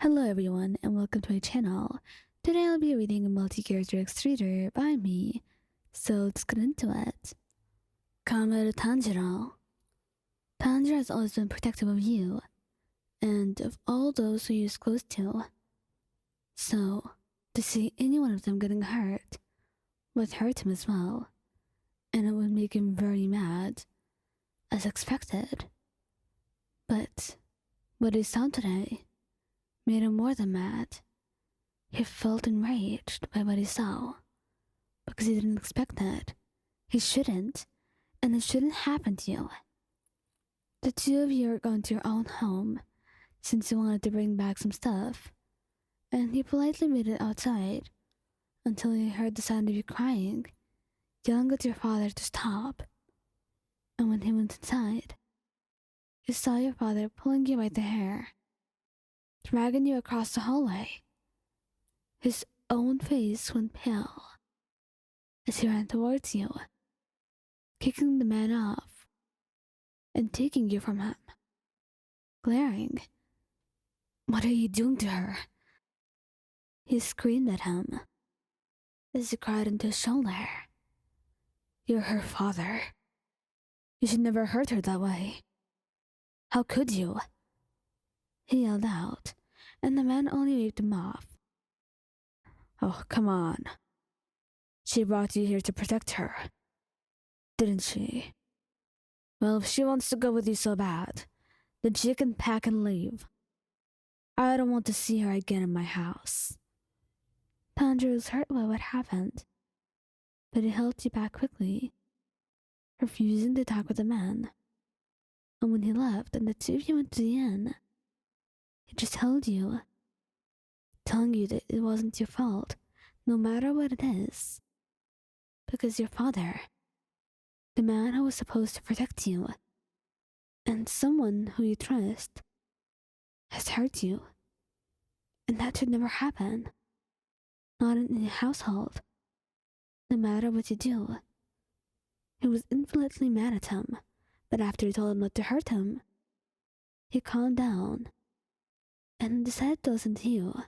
Hello everyone and welcome to my channel. Today I'll be reading a multi-character X-Reader by me, so let's get into it. Kamado Tanjiro. Tanjiro has always been protective of you, and of all those who he is close to. So, to see any one of them getting hurt would hurt him as well, and it would make him very mad, as expected. But what he saw today made him more than mad. He felt enraged by what he saw, because he didn't expect that. He shouldn't, and it shouldn't happen to you. The two of you are going to your own home, since you wanted to bring back some stuff, and he politely waited outside until he heard the sound of you crying, yelling at your father to stop. And when he went inside, he saw your father pulling you by the hair, dragging you across the hallway. His own face went pale as he ran towards you, kicking the man off and taking you from him, glaring. "What are you doing to her?" He screamed at him as he cried into his shoulder. "You're her father. You should never hurt her that way. How could you?" He yelled out, and the man only waved him off. "Oh, come on. She brought you here to protect her, didn't she? Well, if she wants to go with you so bad, then she can pack and leave. I don't want to see her again in my house." Tanjiro was hurt by what happened, but he held you back quickly, refusing to talk with the man. And when he left and the two of you went to the inn, he just held you, telling you that it wasn't your fault, no matter what it is. Because your father, the man who was supposed to protect you, and someone who you trust, has hurt you. And that should never happen. Not in any household. No matter what you do. He was infinitely mad at him, but after he told him not to hurt him, he calmed down and decided to listen to you,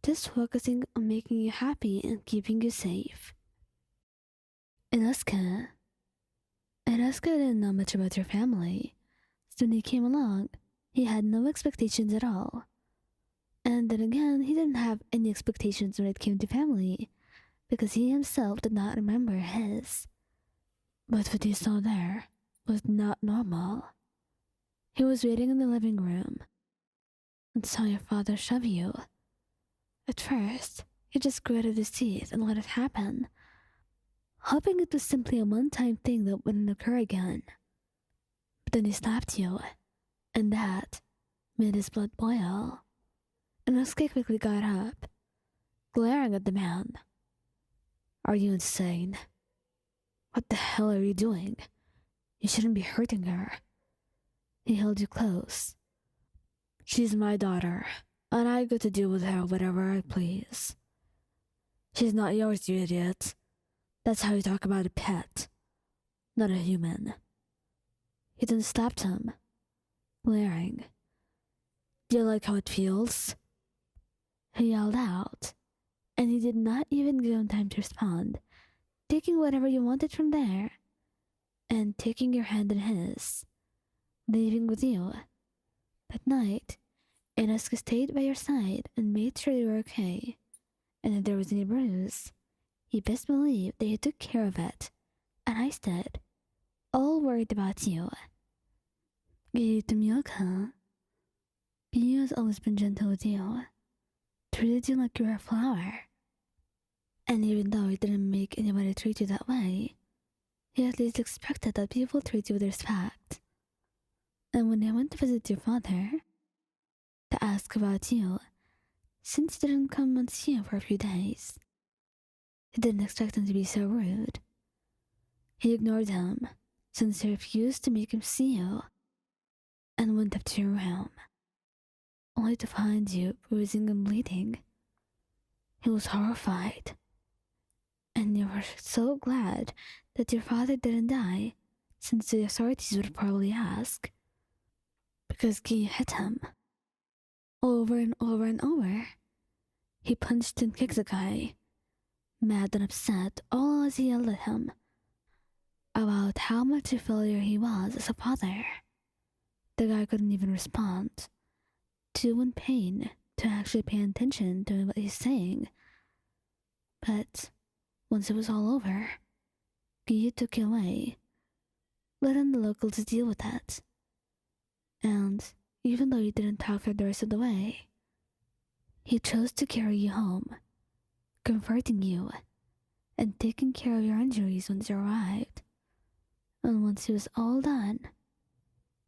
just focusing on making you happy and keeping you safe. Inosuke didn't know much about your family, so when he came along, he had no expectations at all. And then again, he didn't have any expectations when it came to family, because he himself did not remember his. But what he saw there was not normal. He was waiting in the living room and saw your father shove you. At first, he just gritted his teeth and let it happen, hoping it was simply a one-time thing that wouldn't occur again. But then he slapped you, and that made his blood boil. And Inosuke quickly got up, glaring at the man. "Are you insane? What the hell are you doing? You shouldn't be hurting her." He held you close. "She's my daughter, and I get to do with her whatever I please. She's not yours, you idiot. That's how you talk about a pet, not a human." He then slapped him, glaring. "Do you like how it feels?" He yelled out, and he did not even give him time to respond, taking whatever you wanted from there, and taking your hand in his, leaving with you. That night, Inosuke stayed by your side and made sure you were okay, and if there was any bruise, he best believed that he took care of it, and I stood, all worried about you. Giyuu Tomioka. Giyuu has always been gentle with you, treated you like you were a flower. And even though he didn't make anybody treat you that way, he at least expected that people treat you with respect. And when he went to visit your father, to ask about you, since he didn't come and see you for a few days, he didn't expect him to be so rude. He ignored him, since he refused to make him see you, and went up to your room, only to find you bruising and bleeding. He was horrified, and you were so glad that your father didn't die, since the authorities would probably ask, because Giyuu hit him. over and over and over. He punched and kicked the guy, mad and upset, all as he yelled at him about how much a failure he was as a father. The guy couldn't even respond, too in pain to actually pay attention to what he's saying. But once it was all over, Giyuu took it away, letting the locals deal with that. And even though he didn't talk for the rest of the way, he chose to carry you home, comforting you and taking care of your injuries once you arrived. And once he was all done,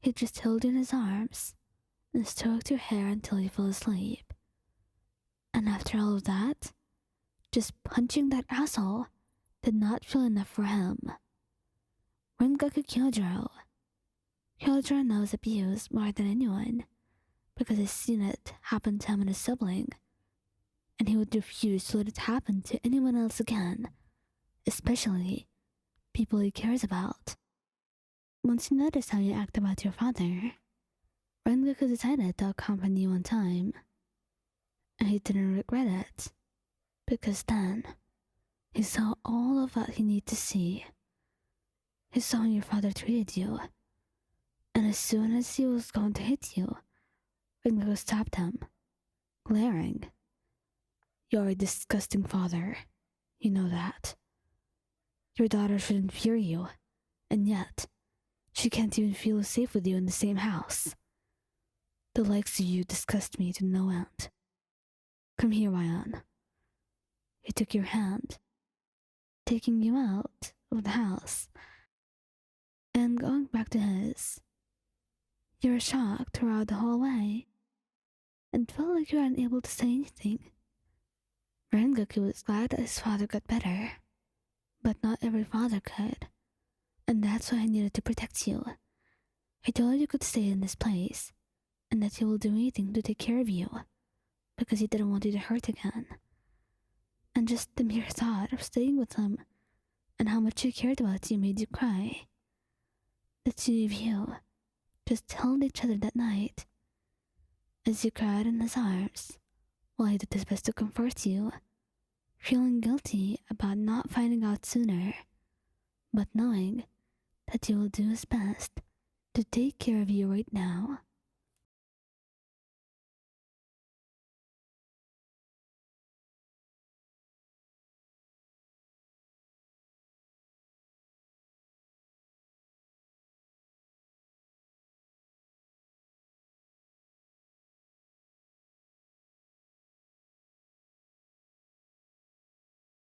he just held you in his arms and stroked your hair until you fell asleep. And after all of that, just punching that asshole did not feel enough for him. Rengoku Kyojuro knows abuse more than anyone because he's seen it happen to him and his sibling, and he would refuse to let it happen to anyone else again, especially people he cares about. Once he noticed how you act about your father, Rengoku decided to accompany you one time, and he didn't regret it, because then he saw all of what he needed to see. He saw how your father treated you, and as soon as he was going to hit you, Rengoku stopped him, glaring. "You're a disgusting father. You know that. Your daughter shouldn't fear you, and yet she can't even feel safe with you in the same house. The likes of you disgust me to no end. Come here, Ryan." He took your hand, taking you out of the house and going back to his. You were shocked throughout the whole way and felt like you were unable to say anything. Rengoku was glad that his father got better, but not every father could, and that's why he needed to protect you. He told you could stay in this place and that he will do anything to take care of you because he didn't want you to hurt again. And just the mere thought of staying with him and how much he cared about you made you cry. The two of you just held each other that night as you cried in his arms while he did his best to comfort you, feeling guilty about not finding out sooner, but knowing that he will do his best to take care of you right now.